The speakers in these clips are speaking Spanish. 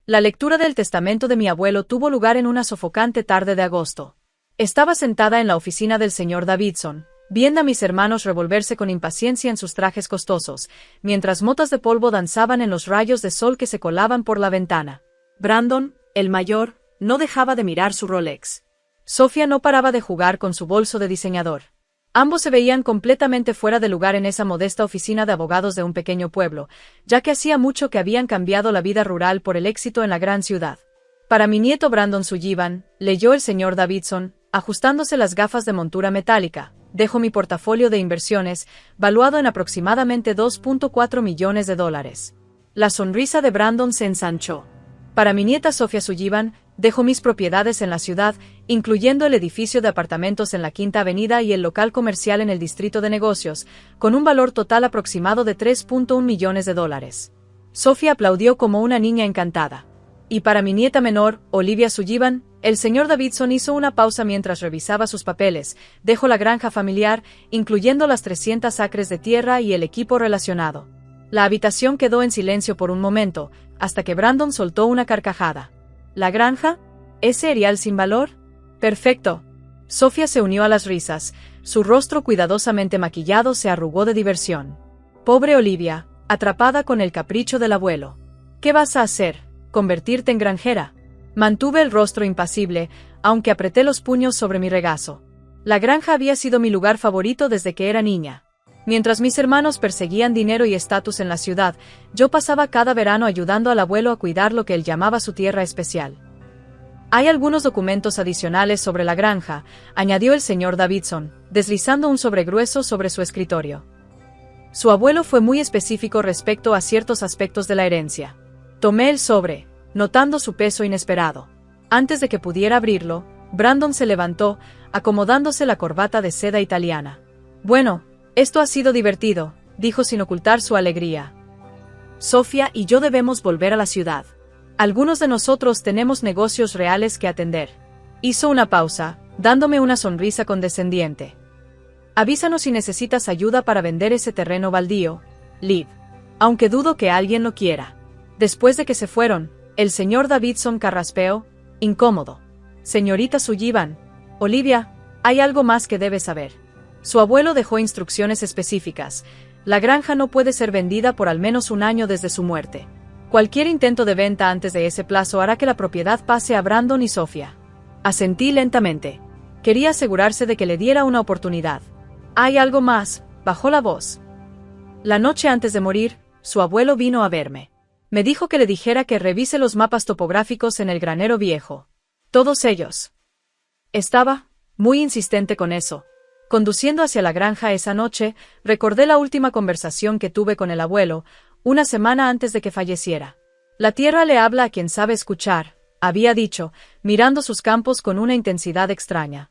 La lectura del testamento de mi abuelo tuvo lugar en una sofocante tarde de agosto. Estaba sentada en la oficina del señor Davidson, viendo a mis hermanos revolverse con impaciencia en sus trajes costosos, mientras motas de polvo danzaban en los rayos de sol que se colaban por la ventana. Brandon, el mayor, no dejaba de mirar su Rolex. Sofía no paraba de jugar con su bolso de diseñador. Ambos se veían completamente fuera de lugar en esa modesta oficina de abogados de un pequeño pueblo, ya que hacía mucho que habían cambiado la vida rural por el éxito en la gran ciudad. Para mi nieto Brandon Sullivan, leyó el señor Davidson, ajustándose las gafas de montura metálica, dejo mi portafolio de inversiones, valuado en aproximadamente $2.4 millones. La sonrisa de Brandon se ensanchó. Para mi nieta Sofía Sullivan, dejo mis propiedades en la ciudad, incluyendo el edificio de apartamentos en la Quinta Avenida y el local comercial en el distrito de negocios, con un valor total aproximado de $3.1 millones. Sofía aplaudió como una niña encantada. Y para mi nieta menor, Olivia Sullivan, el señor Davidson hizo una pausa mientras revisaba sus papeles, dejó la granja familiar, incluyendo las 300 acres de tierra y el equipo relacionado. La habitación quedó en silencio por un momento, hasta que Brandon soltó una carcajada. ¿La granja? ¿Ese cereal sin valor? Perfecto. Sofía se unió a las risas, su rostro cuidadosamente maquillado se arrugó de diversión. Pobre Olivia, atrapada con el capricho del abuelo. ¿Qué vas a hacer? ¿Convertirte en granjera? Mantuve el rostro impasible, aunque apreté los puños sobre mi regazo. La granja había sido mi lugar favorito desde que era niña. Mientras mis hermanos perseguían dinero y estatus en la ciudad, yo pasaba cada verano ayudando al abuelo a cuidar lo que él llamaba su tierra especial. Hay algunos documentos adicionales sobre la granja, añadió el señor Davidson, deslizando un sobre grueso sobre su escritorio. Su abuelo fue muy específico respecto a ciertos aspectos de la herencia. Tomé el sobre, notando su peso inesperado. Antes de que pudiera abrirlo, Brandon se levantó, acomodándose la corbata de seda italiana. Bueno, esto ha sido divertido, dijo sin ocultar su alegría. Sofía y yo debemos volver a la ciudad. Algunos de nosotros tenemos negocios reales que atender. Hizo una pausa, dándome una sonrisa condescendiente. Avísanos si necesitas ayuda para vender ese terreno baldío, Liv. Aunque dudo que alguien lo quiera. Después de que se fueron, el señor Davidson carraspeó, incómodo. Señorita Sullivan, Olivia, hay algo más que debes saber. Su abuelo dejó instrucciones específicas. La granja no puede ser vendida por al menos un año desde su muerte. Cualquier intento de venta antes de ese plazo hará que la propiedad pase a Brandon y Sofía. Asentí lentamente. Quería asegurarse de que le diera una oportunidad. ¿Hay algo más? Bajó la voz. La noche antes de morir, su abuelo vino a verme. Me dijo que le dijera que revise los mapas topográficos en el granero viejo. Todos ellos. Estaba muy insistente con eso. Conduciendo hacia la granja esa noche, recordé la última conversación que tuve con el abuelo, una semana antes de que falleciera. La tierra le habla a quien sabe escuchar, había dicho, mirando sus campos con una intensidad extraña.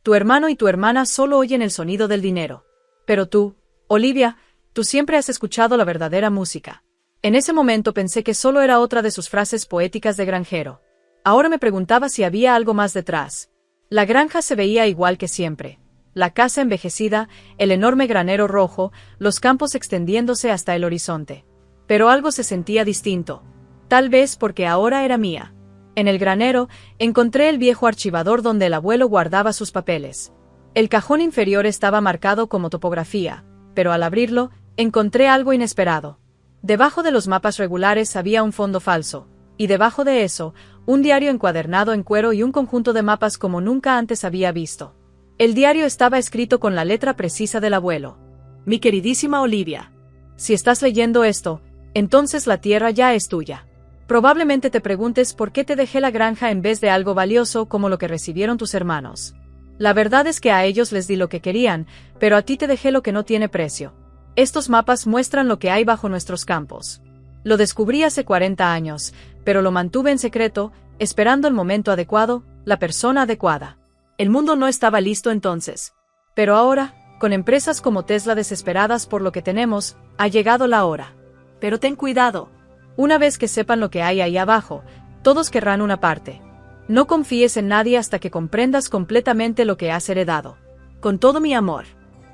Tu hermano y tu hermana solo oyen el sonido del dinero. Pero tú, Olivia, tú siempre has escuchado la verdadera música. En ese momento pensé que solo era otra de sus frases poéticas de granjero. Ahora me preguntaba si había algo más detrás. La granja se veía igual que siempre. La casa envejecida, el enorme granero rojo, los campos extendiéndose hasta el horizonte. Pero algo se sentía distinto. Tal vez porque ahora era mía. En el granero, encontré el viejo archivador donde el abuelo guardaba sus papeles. El cajón inferior estaba marcado como topografía, pero al abrirlo, encontré algo inesperado. Debajo de los mapas regulares había un fondo falso, y debajo de eso, un diario encuadernado en cuero y un conjunto de mapas como nunca antes había visto. El diario estaba escrito con la letra precisa del abuelo. Mi queridísima Olivia. Si estás leyendo esto, entonces la tierra ya es tuya. Probablemente te preguntes por qué te dejé la granja en vez de algo valioso como lo que recibieron tus hermanos. La verdad es que a ellos les di lo que querían, pero a ti te dejé lo que no tiene precio. Estos mapas muestran lo que hay bajo nuestros campos. Lo descubrí hace 40 años, pero lo mantuve en secreto, esperando el momento adecuado, la persona adecuada. El mundo no estaba listo entonces. Pero ahora, con empresas como Tesla desesperadas por lo que tenemos, ha llegado la hora. Pero ten cuidado. Una vez que sepan lo que hay ahí abajo, todos querrán una parte. No confíes en nadie hasta que comprendas completamente lo que has heredado. Con todo mi amor.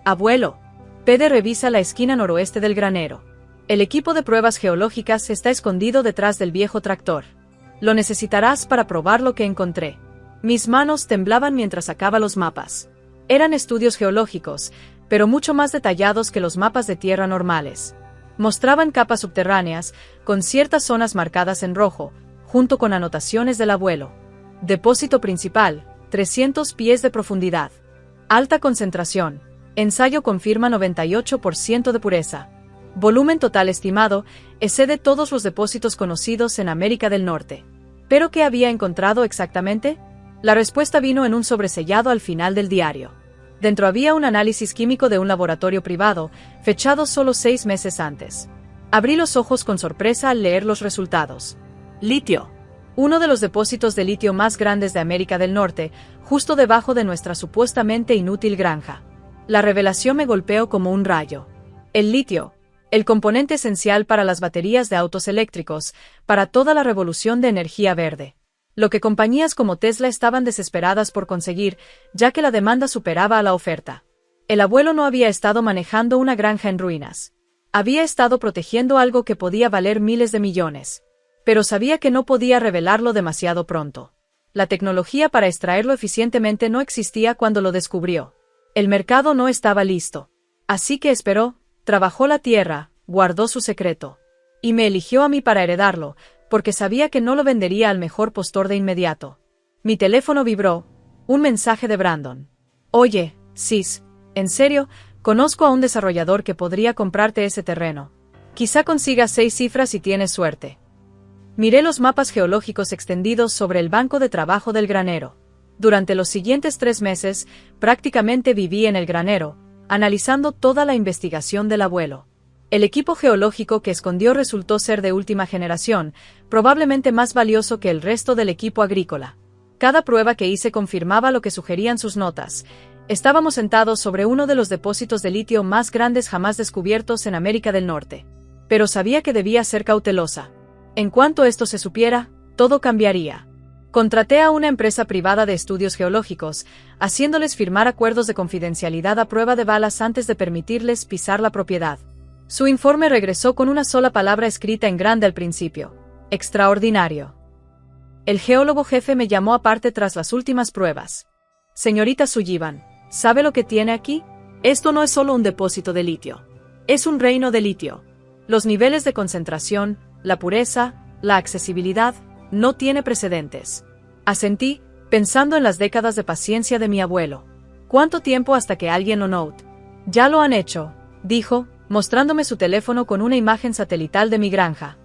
Abuelo. Pede revisa la esquina noroeste del granero. El equipo de pruebas geológicas está escondido detrás del viejo tractor. Lo necesitarás para probar lo que encontré. Mis manos temblaban mientras sacaba los mapas. Eran estudios geológicos, pero mucho más detallados que los mapas de tierra normales. Mostraban capas subterráneas, con ciertas zonas marcadas en rojo, junto con anotaciones del abuelo. Depósito principal, 300 pies de profundidad. Alta concentración. Ensayo confirma 98% de pureza. Volumen total estimado, excede todos los depósitos conocidos en América del Norte. ¿Pero qué había encontrado exactamente? La respuesta vino en un sobresellado al final del diario. Dentro había un análisis químico de un laboratorio privado, fechado solo 6 meses antes. Abrí los ojos con sorpresa al leer los resultados. Litio. Uno de los depósitos de litio más grandes de América del Norte, justo debajo de nuestra supuestamente inútil granja. La revelación me golpeó como un rayo. El litio, el componente esencial para las baterías de autos eléctricos, para toda la revolución de energía verde. Lo que compañías como Tesla estaban desesperadas por conseguir, ya que la demanda superaba a la oferta. El abuelo no había estado manejando una granja en ruinas. Había estado protegiendo algo que podía valer miles de millones. Pero sabía que no podía revelarlo demasiado pronto. La tecnología para extraerlo eficientemente no existía cuando lo descubrió. El mercado no estaba listo. Así que esperó, trabajó la tierra, guardó su secreto. Y me eligió a mí para heredarlo, porque sabía que no lo vendería al mejor postor de inmediato. Mi teléfono vibró. Un mensaje de Brandon. Oye, Sis, en serio, conozco a un desarrollador que podría comprarte ese terreno. Quizá consigas 6 cifras si tienes suerte. Miré los mapas geológicos extendidos sobre el banco de trabajo del granero. Durante los siguientes 3 meses, prácticamente viví en el granero, analizando toda la investigación del abuelo. El equipo geológico que escondió resultó ser de última generación, probablemente más valioso que el resto del equipo agrícola. Cada prueba que hice confirmaba lo que sugerían sus notas. Estábamos sentados sobre uno de los depósitos de litio más grandes jamás descubiertos en América del Norte. Pero sabía que debía ser cautelosa. En cuanto esto se supiera, todo cambiaría. Contraté a una empresa privada de estudios geológicos, haciéndoles firmar acuerdos de confidencialidad a prueba de balas antes de permitirles pisar la propiedad. Su informe regresó con una sola palabra escrita en grande al principio: extraordinario. El geólogo jefe me llamó aparte tras las últimas pruebas. Señorita Sullivan, ¿sabe lo que tiene aquí? Esto no es solo un depósito de litio. Es un reino de litio. Los niveles de concentración, la pureza, la accesibilidad, no tiene precedentes. Asentí, pensando en las décadas de paciencia de mi abuelo. ¿Cuánto tiempo hasta que alguien lo note? Ya lo han hecho, dijo, mostrándome su teléfono con una imagen satelital de mi granja.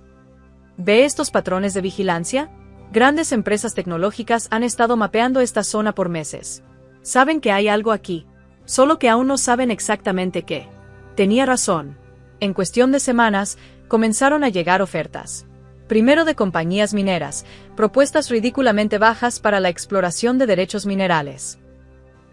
¿Ve estos patrones de vigilancia? Grandes empresas tecnológicas han estado mapeando esta zona por meses. Saben que hay algo aquí, solo que aún no saben exactamente qué. Tenía razón. En cuestión de semanas, comenzaron a llegar ofertas. Primero de compañías mineras, propuestas ridículamente bajas para la exploración de derechos minerales.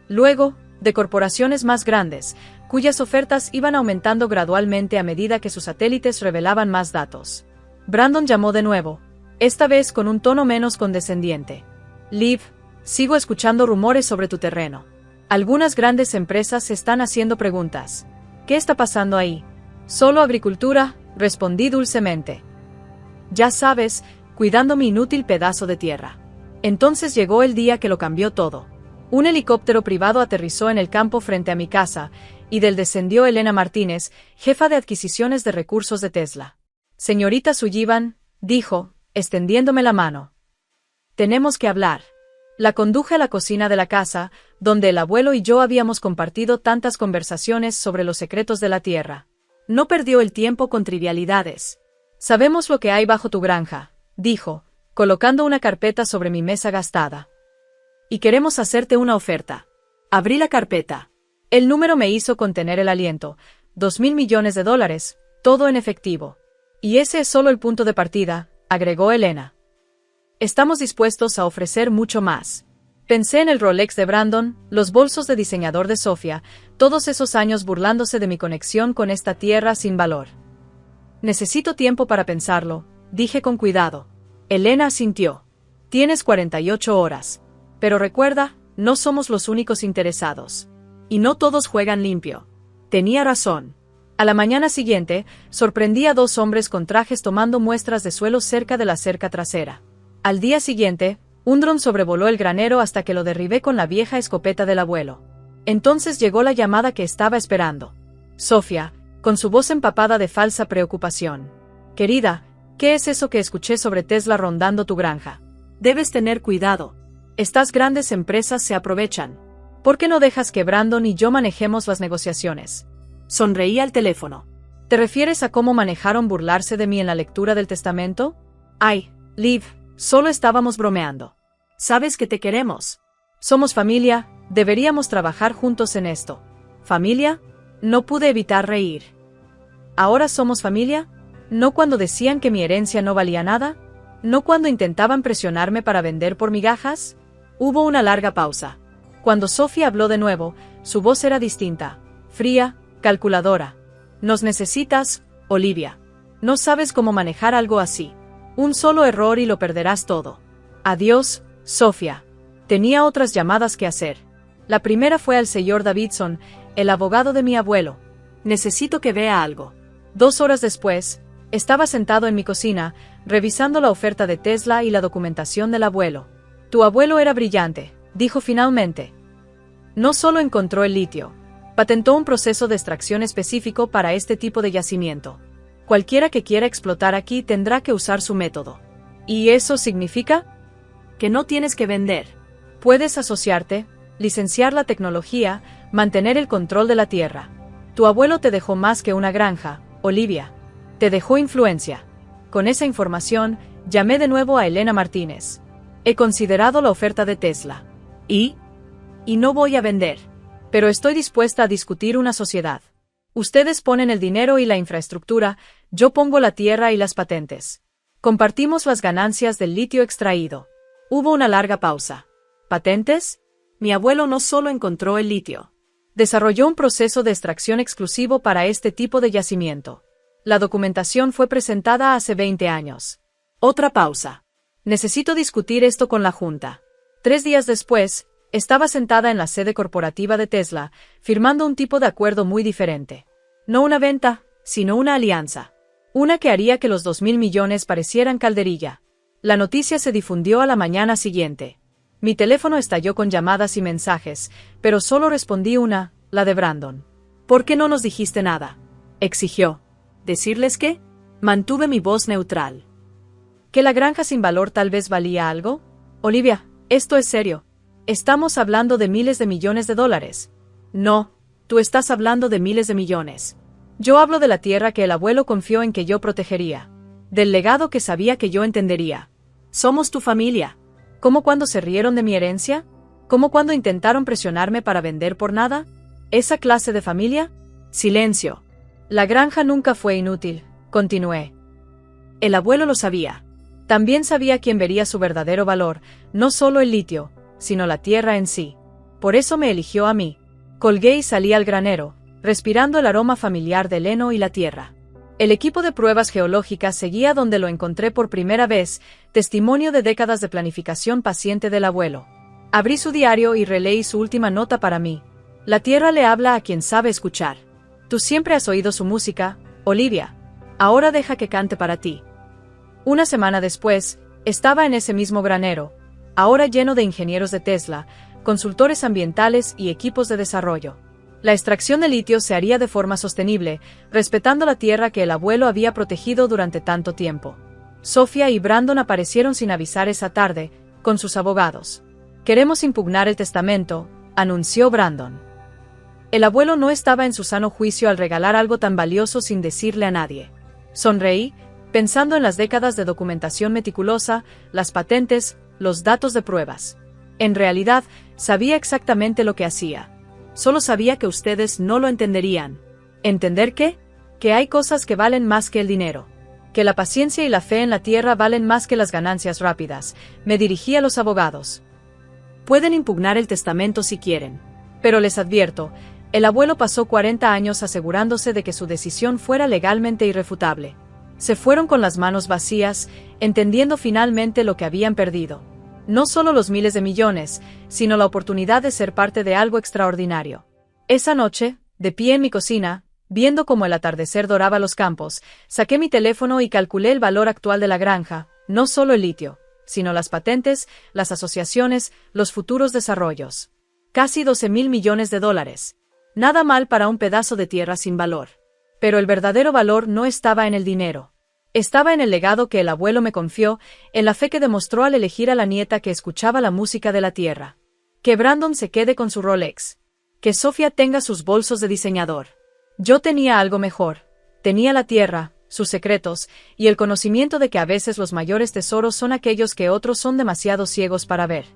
Luego, de corporaciones más grandes, cuyas ofertas iban aumentando gradualmente a medida que sus satélites revelaban más datos. Brandon llamó de nuevo, esta vez con un tono menos condescendiente. Liv, sigo escuchando rumores sobre tu terreno. Algunas grandes empresas están haciendo preguntas. ¿Qué está pasando ahí? Solo agricultura, respondí dulcemente. Ya sabes, cuidando mi inútil pedazo de tierra. Entonces llegó el día que lo cambió todo. Un helicóptero privado aterrizó en el campo frente a mi casa, y del descendió Elena Martínez, jefa de adquisiciones de recursos de Tesla. Señorita Sullivan, dijo, extendiéndome la mano. Tenemos que hablar. La conduje a la cocina de la casa, donde el abuelo y yo habíamos compartido tantas conversaciones sobre los secretos de la tierra. No perdió el tiempo con trivialidades. Sabemos lo que hay bajo tu granja, dijo, colocando una carpeta sobre mi mesa gastada. Y queremos hacerte una oferta. Abrí la carpeta. El número me hizo contener el aliento. $2.000 millones, todo en efectivo. Y ese es solo el punto de partida, agregó Elena. Estamos dispuestos a ofrecer mucho más. Pensé en el Rolex de Brandon, los bolsos de diseñador de Sofía, todos esos años burlándose de mi conexión con esta tierra sin valor. Necesito tiempo para pensarlo, dije con cuidado. Elena asintió. Tienes 48 horas. Pero recuerda, no somos los únicos interesados. Y no todos juegan limpio. Tenía razón. A la mañana siguiente, sorprendí a 2 hombres con trajes tomando muestras de suelo cerca de la cerca trasera. Al día siguiente, un dron sobrevoló el granero hasta que lo derribé con la vieja escopeta del abuelo. Entonces llegó la llamada que estaba esperando. Sofía, con su voz empapada de falsa preocupación. Querida, ¿qué es eso que escuché sobre Tesla rondando tu granja? Debes tener cuidado. Estas grandes empresas se aprovechan. ¿Por qué no dejas que Brandon y yo manejemos las negociaciones? Sonreí al teléfono. ¿Te refieres a cómo manejaron burlarse de mí en la lectura del testamento? Ay, Liv, solo estábamos bromeando. Sabes que te queremos. Somos familia, deberíamos trabajar juntos en esto. ¿Familia? No pude evitar reír. ¿Ahora somos familia? ¿No cuando decían que mi herencia no valía nada? ¿No cuando intentaban presionarme para vender por migajas? Hubo una larga pausa. Cuando Sofía habló de nuevo, su voz era distinta, fría, calculadora. Nos necesitas, Olivia. No sabes cómo manejar algo así. Un solo error y lo perderás todo. Adiós, Sofía. Tenía otras llamadas que hacer. La primera fue al señor Davidson, el abogado de mi abuelo. Necesito que vea algo. 2 horas después, estaba sentado en mi cocina, revisando la oferta de Tesla y la documentación del abuelo. Tu abuelo era brillante, dijo finalmente. No solo encontró el litio, patentó un proceso de extracción específico para este tipo de yacimiento. Cualquiera que quiera explotar aquí tendrá que usar su método. ¿Y eso significa? Que no tienes que vender. Puedes asociarte, licenciar la tecnología, mantener el control de la tierra. Tu abuelo te dejó más que una granja, Olivia. Te dejó influencia. Con esa información, llamé de nuevo a Elena Martínez. He considerado la oferta de Tesla. ¿Y? Y no voy a vender. Pero estoy dispuesta a discutir una sociedad. Ustedes ponen el dinero y la infraestructura, yo pongo la tierra y las patentes. Compartimos las ganancias del litio extraído. Hubo una larga pausa. ¿Patentes? Mi abuelo no solo encontró el litio. Desarrolló un proceso de extracción exclusivo para este tipo de yacimiento. La documentación fue presentada hace 20 años. Otra pausa. Necesito discutir esto con la Junta. 3 días después, estaba sentada en la sede corporativa de Tesla, firmando un tipo de acuerdo muy diferente. No una venta, sino una alianza. Una que haría que los 2.000 millones parecieran calderilla. La noticia se difundió a la mañana siguiente. Mi teléfono estalló con llamadas y mensajes, pero solo respondí una, la de Brandon. ¿Por qué no nos dijiste nada? Exigió. ¿Decirles qué? Mantuve mi voz neutral. ¿Que la granja sin valor tal vez valía algo? Olivia, esto es serio. Estamos hablando de miles de millones de dólares. No, tú estás hablando de miles de millones. Yo hablo de la tierra que el abuelo confió en que yo protegería. Del legado que sabía que yo entendería. Somos tu familia. ¿Cómo cuando se rieron de mi herencia? ¿Cómo cuando intentaron presionarme para vender por nada? ¿Esa clase de familia? Silencio. La granja nunca fue inútil, continué. El abuelo lo sabía. También sabía quién vería su verdadero valor, no solo el litio, sino la tierra en sí. Por eso me eligió a mí. Colgué y salí al granero, respirando el aroma familiar del heno y la tierra. El equipo de pruebas geológicas seguía donde lo encontré por primera vez, testimonio de décadas de planificación paciente del abuelo. Abrí su diario y releí su última nota para mí. La tierra le habla a quien sabe escuchar. Tú siempre has oído su música, Olivia. Ahora deja que cante para ti. Una semana después, estaba en ese mismo granero, ahora lleno de ingenieros de Tesla, consultores ambientales y equipos de desarrollo. La extracción de litio se haría de forma sostenible, respetando la tierra que el abuelo había protegido durante tanto tiempo. Sofía y Brandon aparecieron sin avisar esa tarde, con sus abogados. Queremos impugnar el testamento, anunció Brandon. El abuelo no estaba en su sano juicio al regalar algo tan valioso sin decirle a nadie. Sonreí, pensando en las décadas de documentación meticulosa, las patentes, los datos de pruebas. En realidad, sabía exactamente lo que hacía. Solo sabía que ustedes no lo entenderían. ¿Entender qué? Que hay cosas que valen más que el dinero. Que la paciencia y la fe en la tierra valen más que las ganancias rápidas. Me dirigí a los abogados. Pueden impugnar el testamento si quieren. Pero les advierto, el abuelo pasó 40 años asegurándose de que su decisión fuera legalmente irrefutable. Se fueron con las manos vacías, entendiendo finalmente lo que habían perdido. No solo los miles de millones, sino la oportunidad de ser parte de algo extraordinario. Esa noche, de pie en mi cocina, Viendo cómo el atardecer doraba los campos, saqué mi teléfono y calculé el valor actual de la granja, no solo el litio, sino las patentes, las asociaciones, los futuros desarrollos. Casi 12.000 millones de dólares. Nada mal para un pedazo de tierra sin valor. Pero el verdadero valor no estaba en el dinero. Estaba en el legado que el abuelo me confió, en la fe que demostró al elegir a la nieta que escuchaba la música de la tierra. Que Brandon se quede con su Rolex. Que Sofía tenga sus bolsos de diseñador. Yo tenía algo mejor. Tenía la tierra, sus secretos, y el conocimiento de que a veces los mayores tesoros son aquellos que otros son demasiado ciegos para ver.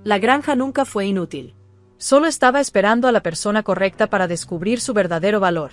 La granja nunca fue inútil. Solo estaba esperando a la persona correcta para descubrir su verdadero valor.